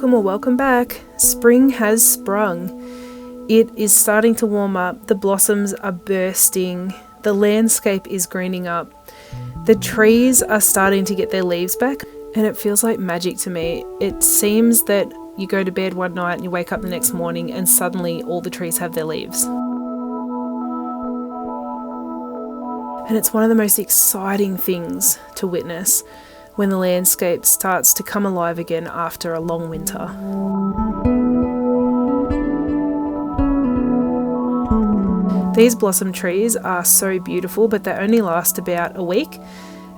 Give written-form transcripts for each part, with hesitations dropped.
Welcome or welcome back. Spring has sprung. It is starting to warm up. The blossoms are bursting. The landscape is greening up. The trees are starting to get their leaves back, and it feels like magic to me. It seems that you go to bed one night and you wake up the next morning and suddenly all the trees have their leaves. And it's one of the most exciting things to witness when the landscape starts to come alive again after a long winter. These blossom trees are so beautiful, but they only last about a week.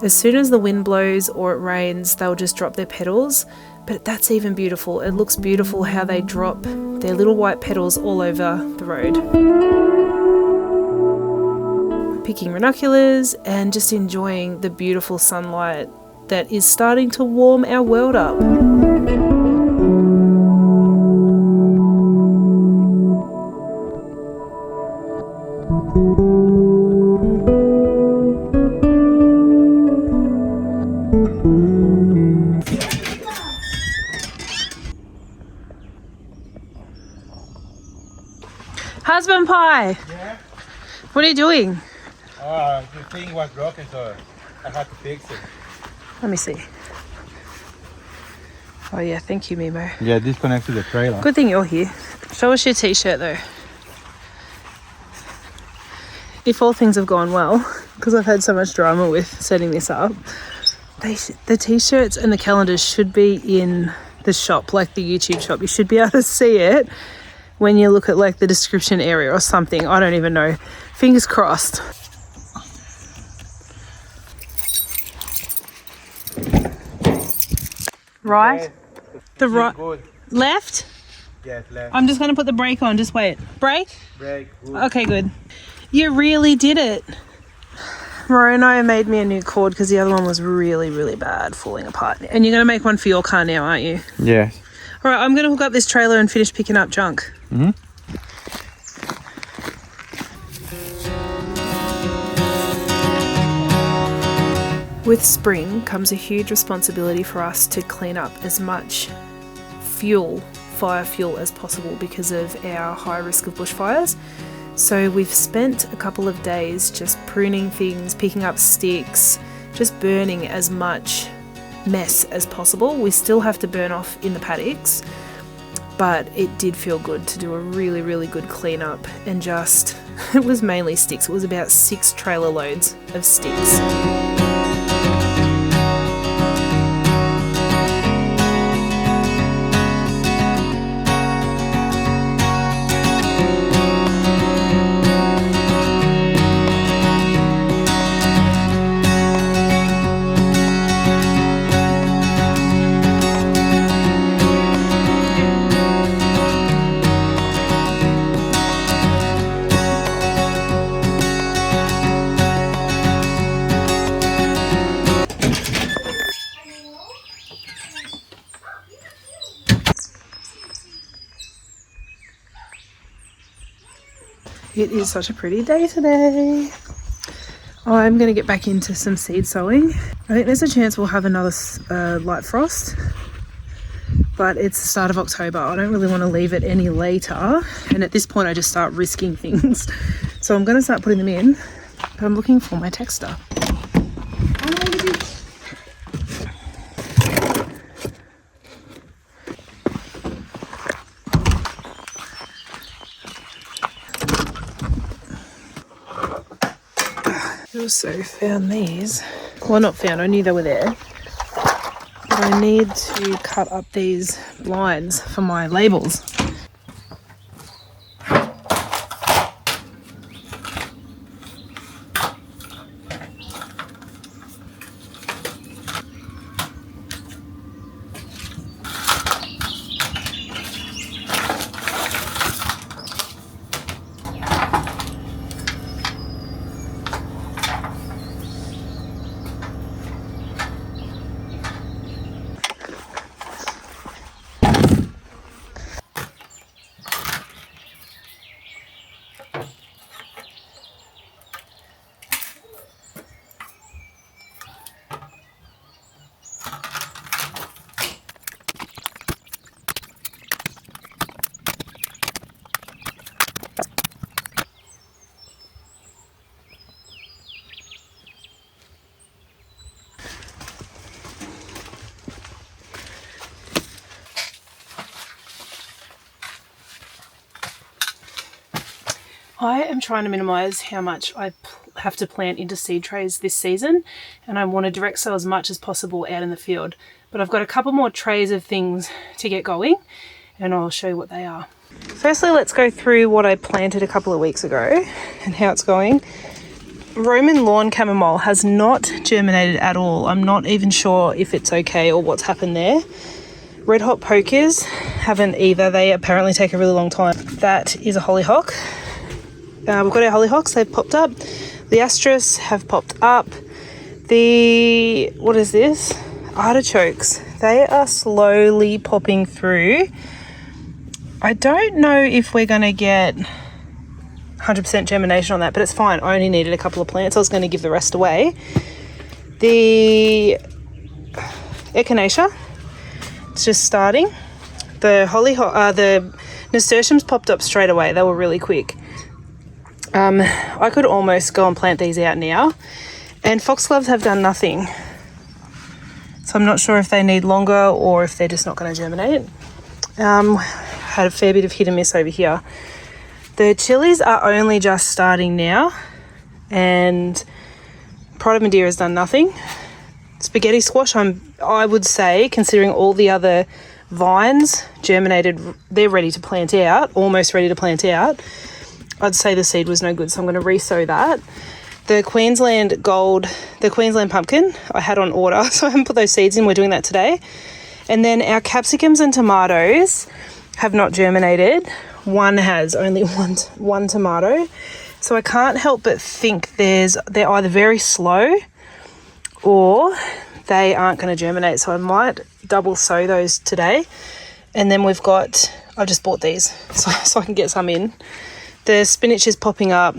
As soon as the wind blows or it rains, they'll just drop their petals, but that's even beautiful. It looks beautiful how they drop their little white petals all over the road. Picking ranunculus and just enjoying the beautiful sunlight that is starting to warm our world up. Husband pie! Yeah? What are you doing? The thing was broken, so I had to fix it. Let me see. Oh yeah, thank you, Mimo. Yeah, disconnect to the trailer. Good thing you're here. Show us your t-shirt though. If all things have gone well, because I've had so much drama with setting this up, the t-shirts and the calendars should be in the shop, like the YouTube shop. You should be able to see it when you look at like the description area or something. I don't even know. Fingers crossed. Right? The right. Good. Left? Yes, left. I'm just going to put the brake on. Just wait. Brake? Brake. Good. Okay, good. You really did it. Moroni made me a new cord because the other one was really, really bad, falling apart. And you're going to make one for your car now, aren't you? Yes. All right, I'm going to hook up this trailer and finish picking up junk. Mm-hmm. With spring comes a huge responsibility for us to clean up as much fire fuel as possible because of our high risk of bushfires. So we've spent a couple of days just pruning things, picking up sticks, just burning as much mess as possible. We still have to burn off in the paddocks, but it did feel good to do a really, really good cleanup and just, it was mainly sticks. It was about 6 trailer loads of sticks. It is such a pretty day today. I'm going to get back into some seed sowing. I think there's a chance we'll have another light frost, but it's the start of October. I don't really want to leave it any later, and at this point I just start risking things. So I'm going to start putting them in, but I'm looking for my texter. Also found these. Well, not found, I knew they were there. But I need to cut up these blinds for my labels. I am trying to minimise how much I have to plant into seed trays this season, and I want to direct sow as much as possible out in the field. But I've got a couple more trays of things to get going, and I'll show you what they are. Firstly, let's go through what I planted a couple of weeks ago and how it's going. Roman lawn chamomile has not germinated at all. I'm not even sure if it's okay or what's happened there. Red hot pokers haven't either. They apparently take a really long time. That is a hollyhock. We've got our hollyhocks, they've popped up. The Asters have popped up. What is this? Artichokes. They are slowly popping through. I don't know if we're going to get 100% germination on that, but it's fine. I only needed a couple of plants. I was going to give the rest away. The echinacea, it's just starting. The nasturtiums popped up straight away. They were really quick. I could almost go and plant these out now. And foxgloves have done nothing. So I'm not sure if they need longer or if they're just not going to germinate. Had a fair bit of hit and miss over here. The chilies are only just starting now. And Pride of Madeira has done nothing. Spaghetti squash, I would say, considering all the other vines germinated, they're ready to plant out, almost ready to plant out. I'd say the seed was no good, so I'm going to re-sow that. The Queensland pumpkin, I had on order, so I haven't put those seeds in. We're doing that today. And then our capsicums and tomatoes have not germinated. One has, only one tomato. So I can't help but think they're either very slow or they aren't going to germinate. So I might double sow those today. And then I've just bought these so I can get some in. The spinach is popping up.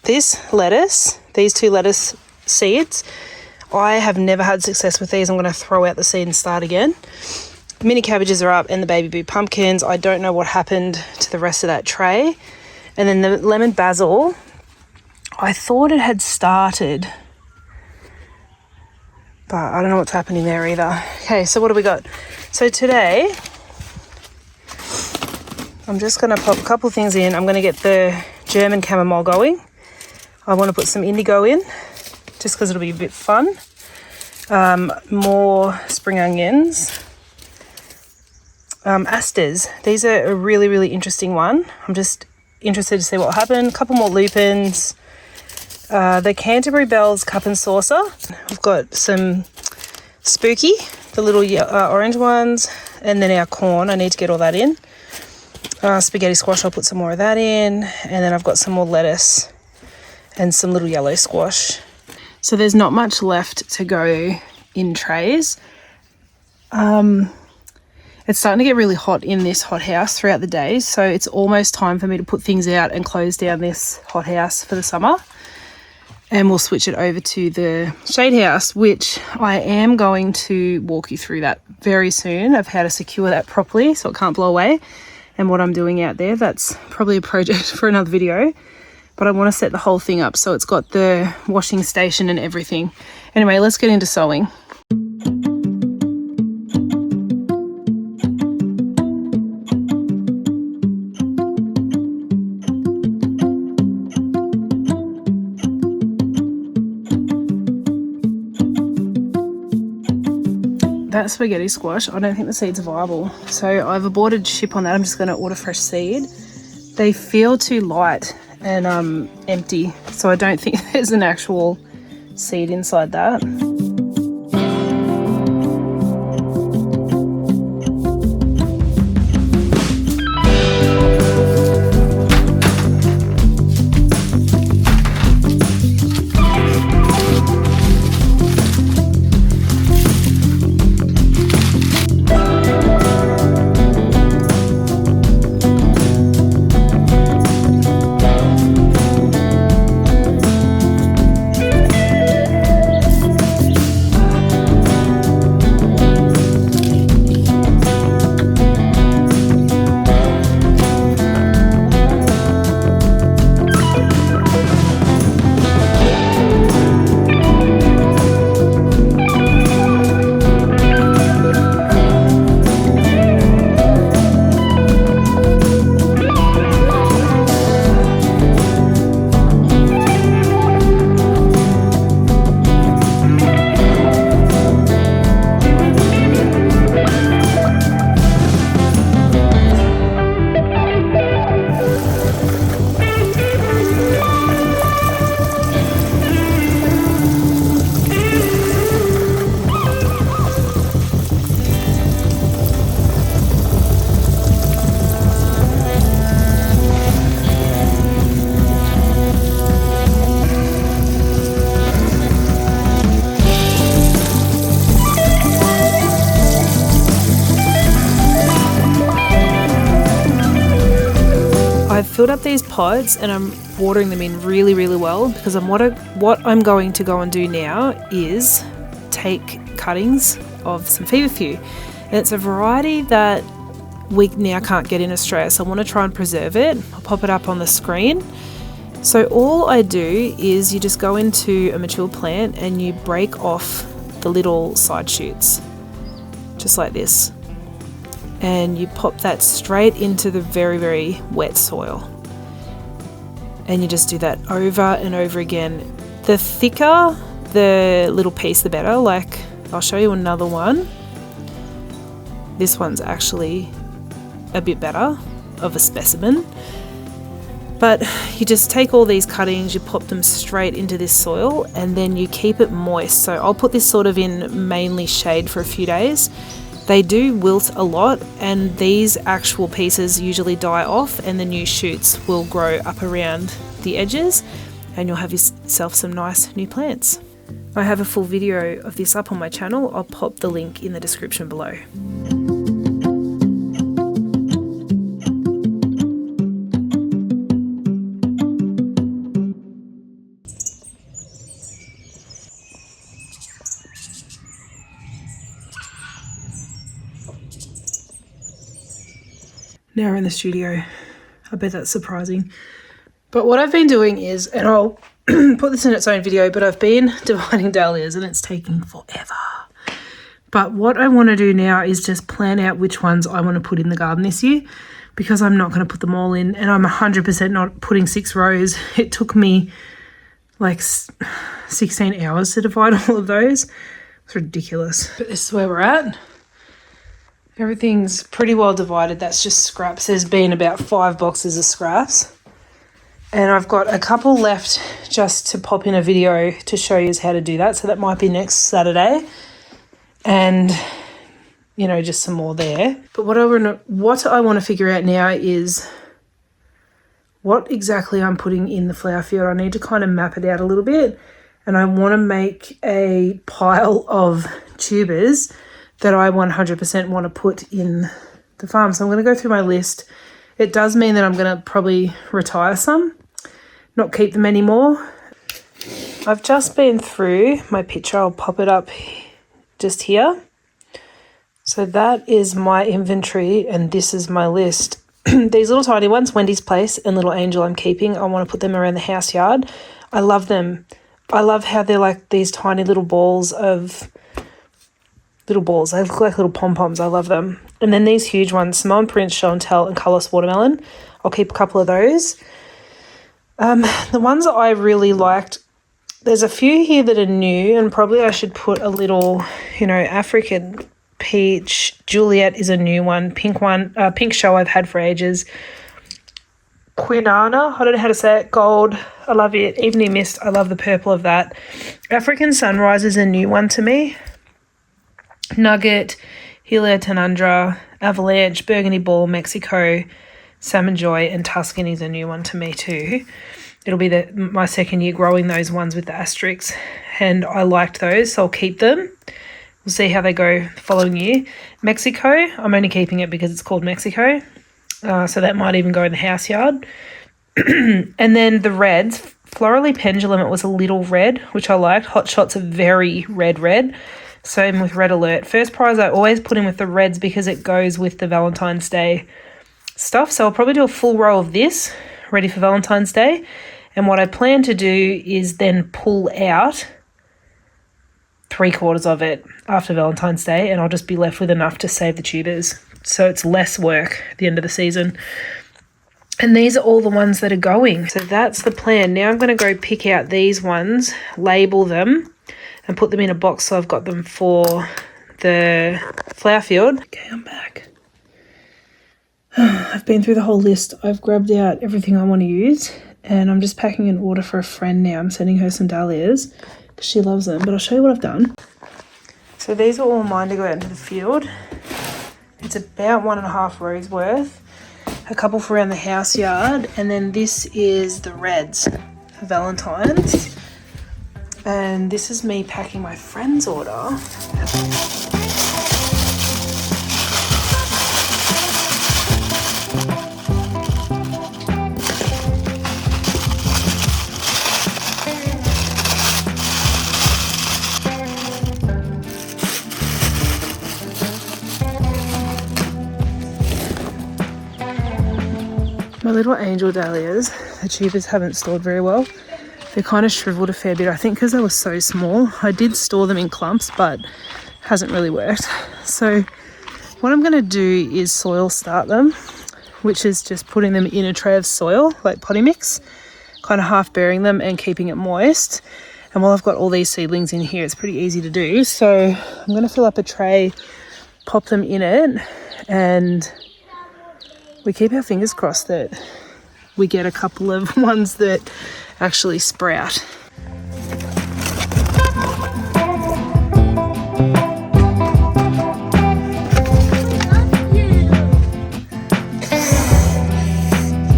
These two lettuce seeds, I have never had success with these. I'm going to throw out the seed and start again. Mini cabbages are up and the baby boo pumpkins. I don't know what happened to the rest of that tray. And then the lemon basil, I thought it had started, but I don't know what's happening there either. Okay, so what do we got? So today, I'm just going to pop a couple things in. I'm going to get the German chamomile going. I want to put some indigo in, just because it'll be a bit fun. More spring onions. Asters. These are a really, really interesting one. I'm just interested to see what will happen. A couple more lupins. The Canterbury Bells cup and saucer. I've got some spooky, the little orange ones, and then our corn. I need to get all that in. Spaghetti squash, I'll put some more of that in. And then I've got some more lettuce and some little yellow squash. So there's not much left to go in trays. It's starting to get really hot in this hothouse throughout the day, so it's almost time for me to put things out and close down this hothouse for the summer. And we'll switch it over to the shade house, which I am going to walk you through that very soon, of how to secure that properly so it can't blow away. And what I'm doing out there, that's probably a project for another video, but I want to set the whole thing up so it's got the washing station and everything. Anyway, let's get into sowing. That spaghetti squash, I don't think the seeds are viable. So I've aborted ship on that. I'm just going to order fresh seed. They feel too light and empty, so I don't think there's an actual seed inside that. I've filled up these pots and I'm watering them in really, really well, because what I'm going to go and do now is take cuttings of some Feverfew. And it's a variety that we now can't get in Australia, so I want to try and preserve it. I'll pop it up on the screen. So all I do is you just go into a mature plant and you break off the little side shoots, just like this. And you pop that straight into the very, very wet soil. And you just do that over and over again. The thicker the little piece, the better. Like, I'll show you another one. This one's actually a bit better of a specimen. But you just take all these cuttings, you pop them straight into this soil, and then you keep it moist. So I'll put this sort of in mainly shade for a few days. They do wilt a lot, and these actual pieces usually die off and the new shoots will grow up around the edges and you'll have yourself some nice new plants. I have a full video of this up on my channel. I'll pop the link in the description below. Now we're in the studio. I bet that's surprising. But what I've been doing is, and I'll put this in its own video, but I've been dividing dahlias and it's taking forever. But what I want to do now is just plan out which ones I want to put in the garden this year, because I'm not going to put them all in, and I'm 100% not putting 6 rows. It took me like 16 hours to divide all of those. It's ridiculous. But this is where we're at. Everything's pretty well divided. That's just scraps. There's been about 5 boxes of scraps. And I've got a couple left just to pop in a video to show you how to do that. So that might be next Saturday. And, you know, just some more there. But what I want to figure out now is what exactly I'm putting in the flower field. I need to kind of map it out a little bit. And I want to make a pile of tubers that I 100% want to put in the farm. So I'm going to go through my list. It does mean that I'm going to probably retire some, not keep them anymore. I've just been through my picture. I'll pop it up just here. So that is my inventory and this is my list. These little tiny ones, Wendy's Place and Little Angel, I'm keeping. I want to put them around the house yard. I love them. I love how they're like these tiny little balls. They look like little pom-poms. I love them. And then these huge ones, Simone Prince, Show and Tell, and Colourless Watermelon. I'll keep a couple of those. The ones that I really liked, there's a few here that are new, and probably I should put a little, you know, African Peach. Juliet is a new one. Pink Show I've had for ages. Quinana, I don't know how to say it. Gold, I love it. Evening Mist, I love the purple of that. African Sunrise is a new one to me. Nugget, Heliotenundra, Avalanche, Burgundy Ball, Mexico, Salmon Joy, and Tuscany is a new one to me too. It'll be my second year growing those ones with the asterisks, and I liked those, so I'll keep them. We'll see how they go the following year. Mexico, I'm only keeping it because it's called Mexico, so that might even go in the house yard. And then the reds, Florally Pendulum, it was a little red, which I liked. Hot Shots are very red. Same with Red Alert. First prize I always put in with the reds because it goes with the Valentine's Day stuff. So I'll probably do a full row of this ready for Valentine's Day. And what I plan to do is then pull out 3/4 of it after Valentine's Day, and I'll just be left with enough to save the tubers. So it's less work at the end of the season. And these are all the ones that are going. So that's the plan. Now I'm going to go pick out these ones, label them, and put them in a box so I've got them for the flower field. Okay, I'm back. I've been through the whole list. I've grabbed out everything I want to use, and I'm just packing an order for a friend now. I'm sending her some dahlias because she loves them, but I'll show you what I've done. So these are all mine to go out into the field. It's about 1.5 rows worth. A couple for around the house yard, and then this is the reds for Valentine's. And this is me packing my friend's order. little angel dahlias, the tubers haven't stored very well. They're kind of shriveled a fair bit, I think because they were so small. I did store them in clumps, but hasn't really worked. So what I'm going to do is soil start them, which is just putting them in a tray of soil, like potty mix, kind of half burying them and keeping it moist. And while I've got all these seedlings in here, it's pretty easy to do. So I'm going to fill up a tray, pop them in it, and we keep our fingers crossed that we get a couple of ones that actually sprout.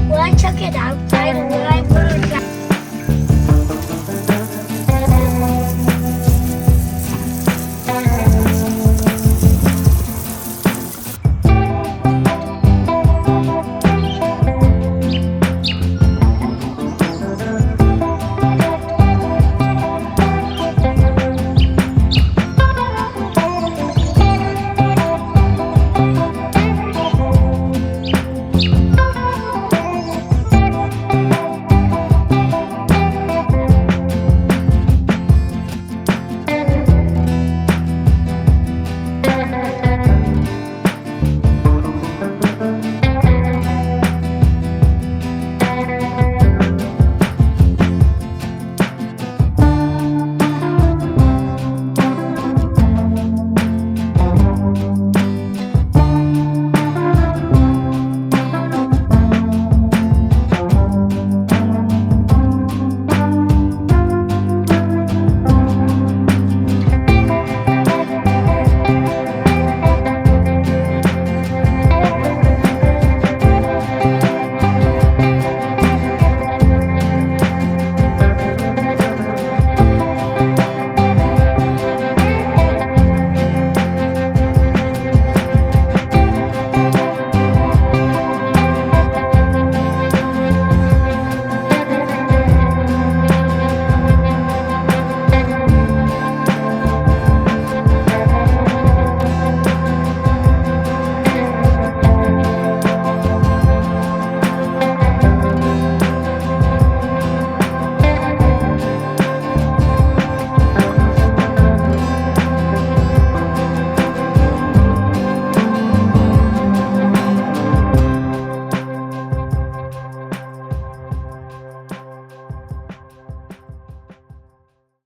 Will I chuck it out right away?